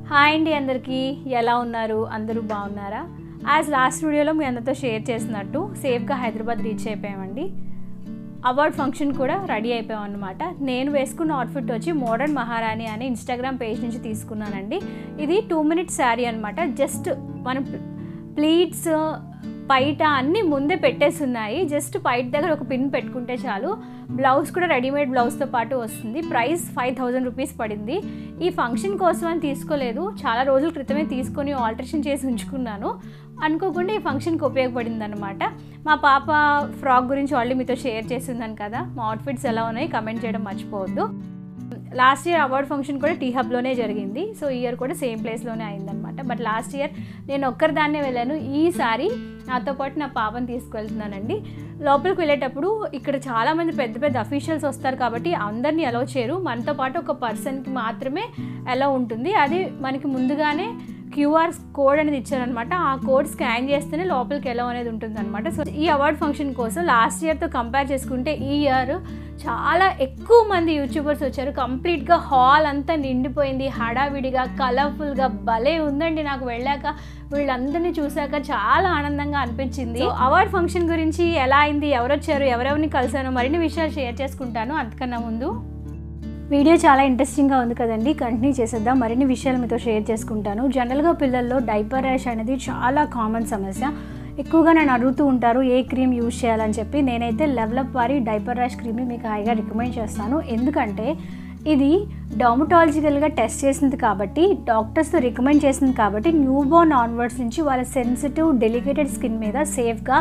Hi అండి అందరికీ ఎలా ఉన్నారు అందరూ బాగున్నారా యాజ్ లాస్ట్ వీడియోలో మీ అందరితో షేర్ చేసినట్టు సేఫ్గా హైదరాబాద్ రీచ్ అయిపోయామండి అవార్డ్ ఫంక్షన్ కూడా రెడీ అయిపోయాం అన్నమాట నేను వేసుకున్న అవుట్ఫిట్ వచ్చి మోడర్న్ మహారాణి అని ఇన్స్టాగ్రామ్ పేజ్ నుంచి తీసుకున్నానండి ఇది 2 minute శారీ అనమాట జస్ట్ మనం ప్లీట్స్ పైట అన్నీ ముందే పెట్టేస్తున్నాయి జస్ట్ పైట దగ్గర ఒక పిన్ పెట్టుకుంటే చాలు బ్లౌజ్ కూడా రెడీమేడ్ బ్లౌజ్తో పాటు వస్తుంది ప్రైస్ 5000 రూపీస్ పడింది ఈ ఫంక్షన్ కోసం అని తీసుకోలేదు చాలా రోజుల క్రితమే తీసుకొని ఆల్టరేషన్ చేసి ఉంచుకున్నాను అనుకోకుండా ఈ ఫంక్షన్కి ఉపయోగపడింది అనమాట మా పాప ఫ్రాక్ గురించి ఆల్రెడీ మీతో షేర్ చేస్తున్నాను కదా మా అవుట్ఫిట్స్ ఎలా ఉన్నాయి కమెంట్ చేయడం మర్చిపోవద్దు లాస్ట్ ఇయర్ అవార్డ్ ఫంక్షన్ కూడా టీ హబ్లోనే జరిగింది సో ఈ ఇయర్ కూడా సేమ్ ప్లేస్లోనే అయిందనమాట బట్ లాస్ట్ ఇయర్ నేను ఒక్కరిదాన్నే వెళ్ళాను ఈసారి నాతో పాటు నా పాపని తీసుకువెళ్తున్నానండి లోపలికి వెళ్ళేటప్పుడు ఇక్కడ చాలామంది పెద్ద పెద్ద అఫీషియల్స్ వస్తారు కాబట్టి అందరినీ అలౌ చేయరు మనతో పాటు ఒక పర్సన్కి మాత్రమే అలౌ ఉంటుంది అది మనకి ముందుగానే క్యూఆర్ కోడ్ అనేది ఇచ్చారనమాట ఆ కోడ్ స్కాన్ చేస్తేనే లోపలికి ఎలా అనేది ఉంటుందన్నమాట సో ఈ అవార్డ్ ఫంక్షన్ కోసం లాస్ట్ ఇయర్తో కంపేర్ చేసుకుంటే ఈ ఇయర్ చాలా ఎక్కువ మంది యూట్యూబర్స్ వచ్చారు కంప్లీట్గా హాల్ అంతా నిండిపోయింది హడావిడిగా కలర్ఫుల్గా భలే ఉందండి నాకు వెళ్ళాక వీళ్ళందరినీ చూశాక చాలా ఆనందంగా అనిపించింది అవార్డ్ ఫంక్షన్ గురించి ఎలా అయింది ఎవరు వచ్చారు ఎవరెవరిని కలిసాను మరిన్ని విషయాలు షేర్ చేసుకుంటాను అంతకన్నా ముందు వీడియో చాలా ఇంట్రెస్టింగ్గా ఉంది కదండి కంటిన్యూ చేసేద్దాం మరిన్ని విషయాలు మీతో షేర్ చేసుకుంటాను జనరల్గా పిల్లల్లో డైపర్ ర్యాష్ అనేది చాలా కామన్ సమస్య ఎక్కువగా నన్ను అడుగుతూ ఉంటారు ఏ క్రీమ్ యూజ్ చేయాలని చెప్పి నేనైతే లెవలప్ వారి డైపర్ ర్యాష్ క్రీమ్ని మీకు హాయిగా రికమెండ్ చేస్తాను ఎందుకంటే ఇది డర్మటాలజికల్గా టెస్ట్ చేసింది కాబట్టి డాక్టర్స్తో రికమెండ్ చేసింది కాబట్టి న్యూ బోర్న్ ఆన్వర్డ్స్ నుంచి వాళ్ళ సెన్సిటివ్ డెలికేటెడ్ స్కిన్ మీద సేఫ్గా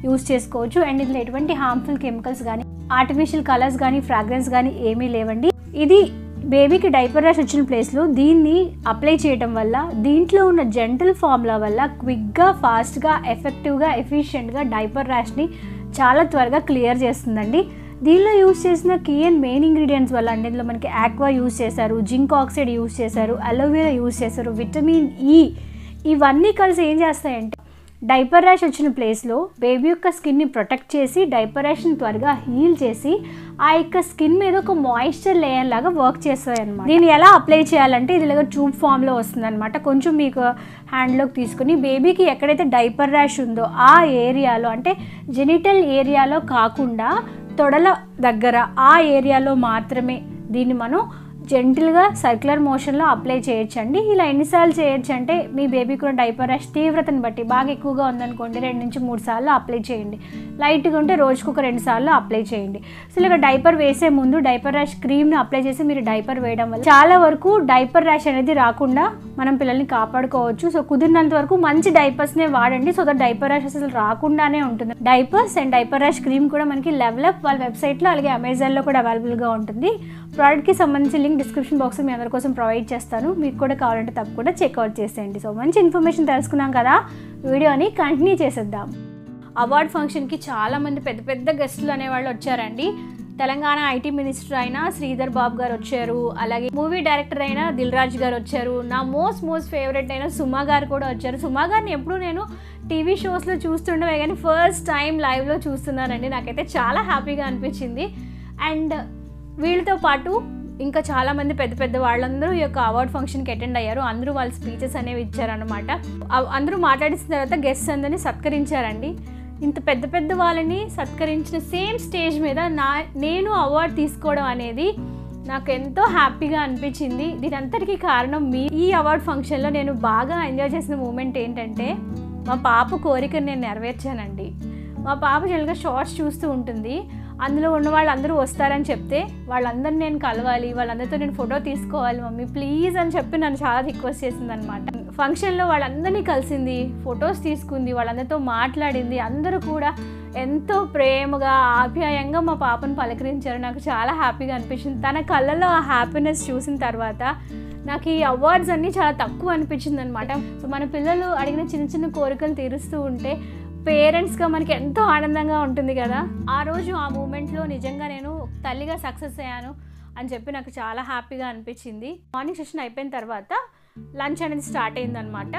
యూజ్ చేసుకోవచ్చు అండ్ ఇందులో ఎటువంటి హార్మ్ఫుల్ కెమికల్స్ కానీ ఆర్టిఫిషియల్ కలర్స్ కానీ ఫ్రాగ్రెన్స్ కానీ ఏమీ లేవండి ఇది బేబీకి డైపర్ ర్యాష్ వచ్చిన ప్లేస్లో దీన్ని అప్లై చేయడం వల్ల దీంట్లో ఉన్న జెంటల్ ఫార్ములా వల్ల క్విక్గా ఫాస్ట్గా ఎఫెక్టివ్గా ఎఫిషియెంట్గా డైపర్ ర్యాష్ని చాలా త్వరగా క్లియర్ చేస్తుందండి దీనిలో యూజ్ చేసిన కీ అండ్ మెయిన్ ఇంగ్రీడియంట్స్ వల్ల అండి ఇందులో మనకి ఆక్వా యూజ్ చేశారు జింక్ ఆక్సైడ్ యూజ్ చేశారు అలోవెరా యూజ్ చేశారు విటమిన్ ఈ ఇవన్నీ కలిసి ఏం చేస్తాయంటే డైపర్ ర్యాష్ వచ్చిన ప్లేస్లో బేబీ యొక్క స్కిన్ని ప్రొటెక్ట్ చేసి డైపర్ ర్యాష్ని త్వరగా హీల్ చేసి ఆ యొక్క స్కిన్ మీద ఒక మాయిశ్చర్ లేయర్ లాగా వర్క్ చేస్తాయి అనమాట దీన్ని ఎలా అప్లై చేయాలంటే ఇది ఇలాగ ట్యూబ్ ఫామ్లో వస్తుంది అనమాట కొంచెం మీకు హ్యాండ్లోకి తీసుకుని బేబీకి ఎక్కడైతే డైపర్ ర్యాష్ ఉందో ఆ ఏరియాలో అంటే జెనిటల్ ఏరియాలో కాకుండా తొడల దగ్గర ఆ ఏరియాలో మాత్రమే దీన్ని మనం జెంటిల్గా సర్క్యులర్ మోషన్లో అప్లై చేయొచ్చండి ఇలా ఎన్నిసార్లు చేయొచ్చు అంటే మీ బేబీ కూడా డైపర్ ర్యాష్ తీవ్రతను బట్టి బాగా ఎక్కువగా ఉందనుకోండి 2 నుంచి 3 సార్లు అప్లై చేయండి లైట్గా ఉంటే రోజుకు ఒక 2 సార్లు అప్లై చేయండి సో ఇలా డైపర్ వేసే ముందు డైపర్ ర్యాష్ క్రీమ్ని అప్లై చేసి మీరు డైపర్ వేయడం వల్ల చాలా వరకు డైపర్ ర్యాష్ అనేది రాకుండా మనం పిల్లల్ని కాపాడుకోవచ్చు సో కుదిరినంత వరకు మంచి డైపర్స్నే వాడండి సో దట్ డైపర్ ర్యాష్ అసలు రాకుండానే ఉంటుంది diapers and diaper rash cream కూడా మనకి లెవలప్ వాళ్ళ వెబ్సైట్లో అలాగే అమెజాన్లో కూడా అవైలబుల్గా ఉంటుంది ప్రోడక్ట్కి సంబంధించి లింక్ డిస్క్రిప్షన్ బాక్స్ మీ అందరి కోసం ప్రొవైడ్ చేస్తాను మీకు కూడా కావాలంటే తప్పకుండా చెక్అవుట్ చేసేయండి సో మంచి ఇన్ఫర్మేషన్ తెలుసుకున్నాం కదా వీడియోని కంటిన్యూ చేసేద్దాం అవార్డ్ ఫంక్షన్కి చాలామంది పెద్ద పెద్ద గెస్టులు అనేవాళ్ళు వచ్చారండి తెలంగాణ ఐటీ మినిస్టర్ అయిన శ్రీధర్ బాబు గారు వచ్చారు అలాగే మూవీ డైరెక్టర్ అయిన దిల్ రాజు గారు వచ్చారు నా మోస్ట్ ఫేవరెట్ అయిన సుమా గారు కూడా వచ్చారు సుమా గారిని ఎప్పుడు నేను టీవీ షోస్లో చూస్తుండవే కానీ ఫస్ట్ టైం లైవ్లో చూస్తున్నానండి నాకైతే చాలా హ్యాపీగా అనిపించింది అండ్ వీళ్ళతో పాటు ఇంకా చాలామంది పెద్ద పెద్ద వాళ్ళందరూ ఈ యొక్క అవార్డ్ ఫంక్షన్కి అటెండ్ అయ్యారు అందరూ వాళ్ళ స్పీచెస్ అనేవి ఇచ్చారనమాట అందరూ మాట్లాడిన తర్వాత గెస్ట్స్ అందరినీ సత్కరించారండి ఇంత పెద్ద పెద్ద వాళ్ళని సత్కరించిన సేమ్ స్టేజ్ మీద నేను అవార్డు తీసుకోవడం అనేది నాకు ఎంతో హ్యాపీగా అనిపించింది దీనంతటికీ కారణం ఈ అవార్డ్ ఫంక్షన్లో నేను బాగా ఎంజాయ్ చేసిన మూమెంట్ ఏంటంటే మా పాప కోరికను నేను నెరవేర్చానండి మా పాప జనరల్గా షార్ట్స్ చూస్తూ ఉంటుంది అందులో ఉన్న వాళ్ళందరూ వస్తారని చెప్తే వాళ్ళందరినీ నేను కలవాలి వాళ్ళందరితో నేను ఫోటో తీసుకోవాలి మమ్మీ ప్లీజ్ అని చెప్పి నన్ను చాలా రిక్వెస్ట్ చేసింది అనమాట ఫంక్షన్లో వాళ్ళందరినీ కలిసింది ఫొటోస్ తీసుకుంది వాళ్ళందరితో మాట్లాడింది అందరూ కూడా ఎంతో ప్రేమగా ఆప్యాయంగా మా పాపను పలకరించారు నాకు చాలా హ్యాపీగా అనిపించింది తన కళ్ళలో ఆ హ్యాపీనెస్ చూసిన తర్వాత నాకు ఈ అవార్డ్స్ అన్నీ చాలా తక్కువ అనిపించింది అనమాట సో మన పిల్లలు అడిగిన చిన్న చిన్న కోరికలు తీరుస్తూ ఉంటే పేరెంట్స్గా మనకి ఎంతో ఆనందంగా ఉంటుంది కదా ఆ రోజు ఆ మూమెంట్లో నిజంగా నేను తల్లిగా సక్సెస్ అయ్యాను అని చెప్పి నాకు చాలా హ్యాపీగా అనిపించింది మార్నింగ్ సెషన్ అయిపోయిన తర్వాత లంచ్ అనేది స్టార్ట్ అయిందనమాట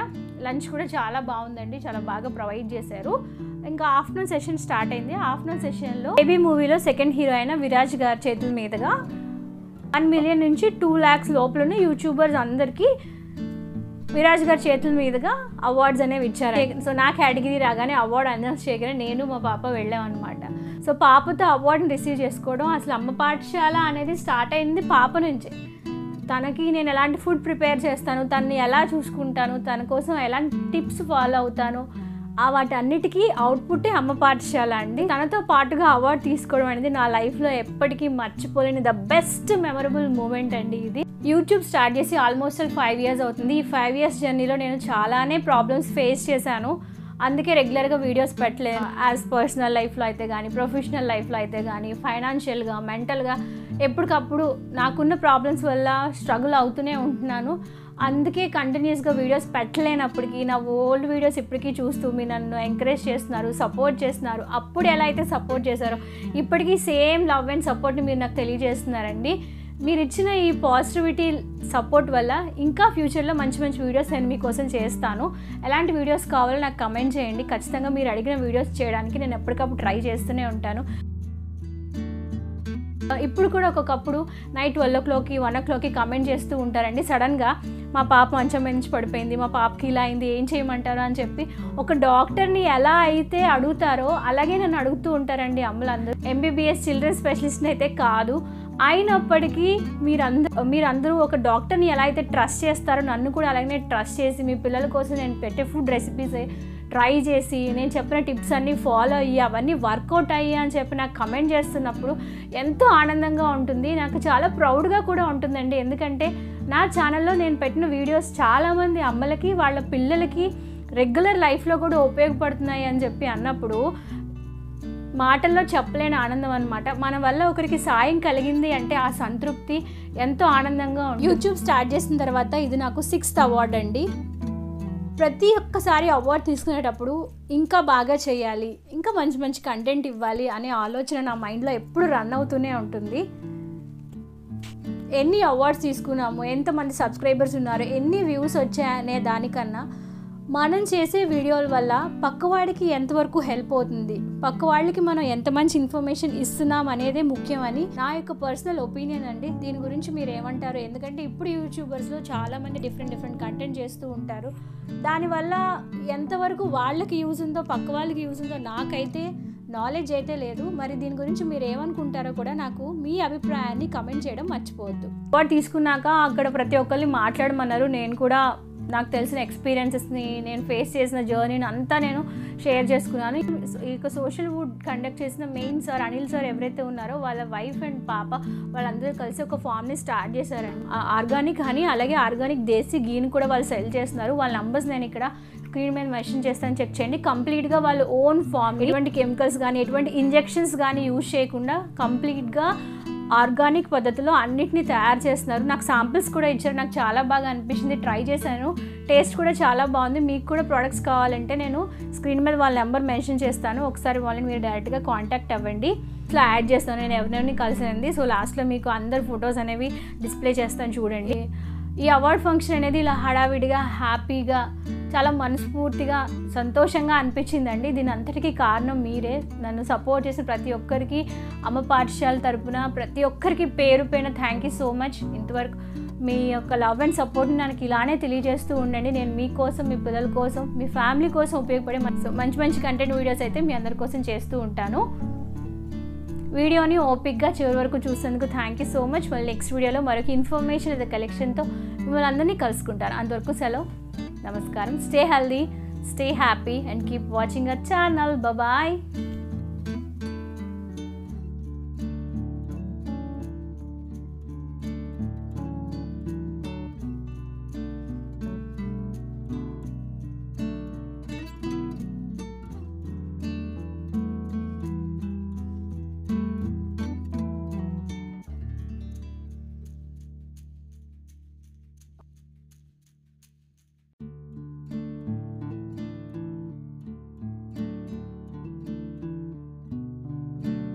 లంచ్ కూడా చాలా బాగుందండి చాలా బాగా ప్రొవైడ్ చేశారు ఇంకా ఆఫ్టర్నూన్ సెషన్ స్టార్ట్ అయింది ఆఫ్టర్నూన్ సెషన్లో బేబీ మూవీలో సెకండ్ హీరో అయిన విరాజ్ గారి చేతుల మీదుగా 1 million నుంచి 2 lakhs లోపలనే యూట్యూబర్స్ అందరికీ విరాజ్ గారి చేతుల మీదుగా అవార్డ్స్ అనేవి ఇచ్చారు. సో నా కేటగిరీ రాగానే అవార్డు అనౌన్స్ చేయగానే నేను మా పాప వెళ్ళామన్నమాట. సో పాపతో అవార్డుని రిసీవ్ చేసుకోవడం, అసలు అమ్మ పాఠశాల అనేది స్టార్ట్ అయింది పాప నుంచే. తనకి నేను ఎలాంటి ఫుడ్ ప్రిపేర్ చేస్తాను, తనని ఎలా చూసుకుంటాను, తన కోసం ఎలాంటి టిప్స్ ఫాలో అవుతాను, వాటన్నిటికీ అవుట్పుట్టే అమ్మ పాఠశాల అండి. తనతో పాటుగా అవార్డు తీసుకోవడం అనేది నా లైఫ్లో ఎప్పటికీ మర్చిపోలేని ద బెస్ట్ మెమరబుల్ మూమెంట్ అండి ఇది. యూట్యూబ్ స్టార్ట్ చేసి ఆల్మోస్ట్ 5 years అవుతుంది. ఈ 5 years జర్నీలో నేను చాలానే ప్రాబ్లమ్స్ ఫేస్ చేశాను. అందుకే రెగ్యులర్గా వీడియోస్ పెట్టలేను. యాజ్ పర్సనల్ లైఫ్లో అయితే కానీ, ప్రొఫెషనల్ లైఫ్లో అయితే కానీ, ఫైనాన్షియల్గా, మెంటల్గా ఎప్పటికప్పుడు నాకున్న ప్రాబ్లమ్స్ వల్ల స్ట్రగుల్ అవుతూనే ఉంటున్నాను. అందుకే కంటిన్యూస్గా వీడియోస్ పెట్టలేనప్పటికీ నా ఓల్డ్ వీడియోస్ ఇప్పటికీ చూస్తూ మీరు నన్ను ఎంకరేజ్ చేస్తున్నారు, సపోర్ట్ చేస్తున్నారు. అప్పుడు ఎలా అయితే సపోర్ట్ చేశారో ఇప్పటికీ సేమ్ లవ్ అండ్ సపోర్ట్ని మీరు నాకు తెలియజేస్తున్నారండి. మీరు ఇచ్చిన ఈ పాజిటివిటీ సపోర్ట్ వల్ల ఇంకా ఫ్యూచర్లో మంచి మంచి వీడియోస్ నేను మీకోసం చేస్తాను. ఎలాంటి వీడియోస్ కావాలో నాకు కమెంట్ చేయండి. ఖచ్చితంగా మీరు అడిగిన వీడియోస్ చేయడానికి నేను ఎప్పటికప్పుడు ట్రై చేస్తూనే ఉంటాను. ఇప్పుడు కూడా ఒక్కొక్కప్పుడు నైట్ 12 o'clock 1 o'clock కమెంట్ చేస్తూ ఉంటారండి. సడన్గా మా పాప మంచం నుంచి పడిపోయింది, మా పాపకి ఇలా అయింది, ఏం చేయమంటారు అని చెప్పి ఒక డాక్టర్ని ఎలా అయితే అడుగుతారో అలాగే నన్ను అడుగుతూ ఉంటారండి అమ్మలందరూ. MBBS చిల్డ్రన్ స్పెషలిస్ట్ని అయితే కాదు, అయినప్పటికీ మీరందరూ ఒక డాక్టర్ని ఎలా అయితే ట్రస్ట్ చేస్తారో నన్ను కూడా అలాగే ట్రస్ట్ చేసి మీ పిల్లల కోసం నేను పెట్టే ఫుడ్ రెసిపీస్ ట్రై చేసి నేను చెప్పిన టిప్స్ అన్నీ ఫాలో అయ్యి అవన్నీ వర్కౌట్ అయ్యి అని చెప్పి నాకు కమెంట్ చేస్తున్నప్పుడు ఎంతో ఆనందంగా ఉంటుంది. నాకు చాలా ప్రౌడ్గా కూడా ఉంటుందండి. ఎందుకంటే నా ఛానల్లో నేను పెట్టిన వీడియోస్ చాలామంది అమ్మలకి వాళ్ళ పిల్లలకి రెగ్యులర్ లైఫ్లో కూడా ఉపయోగపడుతున్నాయి అని చెప్పి అన్నప్పుడు మాటల్లో చెప్పలేని ఆనందం అనమాట. మన వల్ల ఒకరికి సాయం కలిగింది అంటే ఆ సంతృప్తి ఎంతో ఆనందంగా ఉంది. యూట్యూబ్ స్టార్ట్ చేసిన తర్వాత ఇది నాకు 6th అవార్డ్ అండి. ప్రతి ఒక్కసారి అవార్డు తీసుకునేటప్పుడు ఇంకా బాగా చేయాలి, ఇంకా మంచి మంచి కంటెంట్ ఇవ్వాలి అనే ఆలోచన నా మైండ్లో ఎప్పుడు రన్ అవుతూనే ఉంటుంది. ఎన్ని అవార్డ్స్ తీసుకున్నాము, ఎంతమంది సబ్స్క్రైబర్స్ ఉన్నారు, ఎన్ని వ్యూస్ వచ్చాయనే దానికన్నా మనం చేసే వీడియోల వల్ల పక్కవాడికి ఎంతవరకు హెల్ప్ అవుతుంది, పక్క వాళ్ళకి మనం ఎంత మంచి ఇన్ఫర్మేషన్ ఇస్తున్నాం అనేదే ముఖ్యమని నా యొక్క పర్సనల్ ఒపీనియన్ అండి. దీని గురించి మీరు ఏమంటారు? ఎందుకంటే ఇప్పుడు యూట్యూబర్స్లో చాలామంది డిఫరెంట్ కంటెంట్ చేస్తూ ఉంటారు. దానివల్ల ఎంతవరకు వాళ్ళకి యూజ్ ఉందో పక్క వాళ్ళకి యూజ్ ఉందో నాకైతే నాలెడ్జ్ అయితే లేదు. మరి దీని గురించి మీరు ఏమనుకుంటారో కూడా నాకు మీ అభిప్రాయాన్ని కమెంట్ చేయడం మర్చిపోవద్దు. అవార్డు తీసుకున్నాక అక్కడ ప్రతి ఒక్కరిని మాట్లాడమన్నారు. నేను కూడా నాకు తెలిసిన ఎక్స్పీరియన్సెస్ని, నేను ఫేస్ చేసిన జర్నీని అంతా నేను షేర్ చేసుకున్నాను. ఇక సోషల్ వుడ్ కండక్ట్ చేసిన మెయిన్ సార్ అనిల్ సార్ ఎవరైతే ఉన్నారో వాళ్ళ వైఫ్ అండ్ పాప వాళ్ళందరూ కలిసి ఒక ఫామ్ని స్టార్ట్ చేశారండి. ఆర్గానిక్ హనీ అలాగే ఆర్గానిక్ దేశీ గీని కూడా వాళ్ళు సెల్ చేస్తున్నారు. వాళ్ళ నంబర్స్ నేను ఇక్కడ స్క్రీన్ మీద మెన్షన్ చేస్తాను, చెక్ చేయండి. కంప్లీట్గా వాళ్ళు ఓన్ ఫామ్, ఎటువంటి కెమికల్స్ కానీ ఎటువంటి ఇంజెక్షన్స్ కానీ యూజ్ చేయకుండా కంప్లీట్గా ఆర్గానిక్ పద్ధతిలో అన్నిటినీ తయారు చేస్తున్నారు. నాకు శాంపిల్స్ కూడా ఇచ్చారు. నాకు చాలా బాగా అనిపించింది, ట్రై చేశాను. టేస్ట్ కూడా చాలా బాగుంది. మీకు కూడా ప్రొడక్ట్స్ కావాలంటే నేను స్క్రీన్ మీద వాళ్ళ నెంబర్ మెన్షన్ చేస్తాను. ఒకసారి వాళ్ళని మీరు డైరెక్ట్గా కాంటాక్ట్ అవ్వండి. ఇట్లా యాడ్ చేస్తాను నేను ఎవరిని కలిసింది. సో లాస్ట్లో మీకు అందరు ఫొటోస్ అనేవి డిస్ప్లే చేస్తాను చూడండి. ఈ అవార్డ్ ఫంక్షన్ అనేది ఇలా హడావిడిగా హ్యాపీగా చాలా మనస్ఫూర్తిగా సంతోషంగా అనిపించిందండి. దీని అంతటికీ కారణం మీరే. నన్ను సపోర్ట్ చేసిన ప్రతి ఒక్కరికి అమ్మ పాఠశాల తరపున ప్రతి ఒక్కరికి పేరు పైన థ్యాంక్ యూ సో మచ్. ఇంతవరకు మీ యొక్క లవ్ అండ్ సపోర్ట్ని నాకు ఇలానే తెలియజేస్తూ ఉండండి. నేను మీకోసం, మీ పిల్లల కోసం, మీ ఫ్యామిలీ కోసం ఉపయోగపడే మంచి మంచి కంటెంట్ వీడియోస్ అయితే మీ అందరి కోసం చేస్తూ ఉంటాను. వీడియోని ఓపిక్గా చివరి వరకు చూసేందుకు థ్యాంక్ యూ సో మచ్. మళ్ళీ నెక్స్ట్ వీడియోలో మరొక ఇన్ఫర్మేషన్ లేదా కలెక్షన్తో మిమ్మల్ని అందరినీ కలుసుకుంటాను. అంతవరకు సెలవు, నమస్కారం. Stay healthy, stay happy and keep watching our channel. Bye.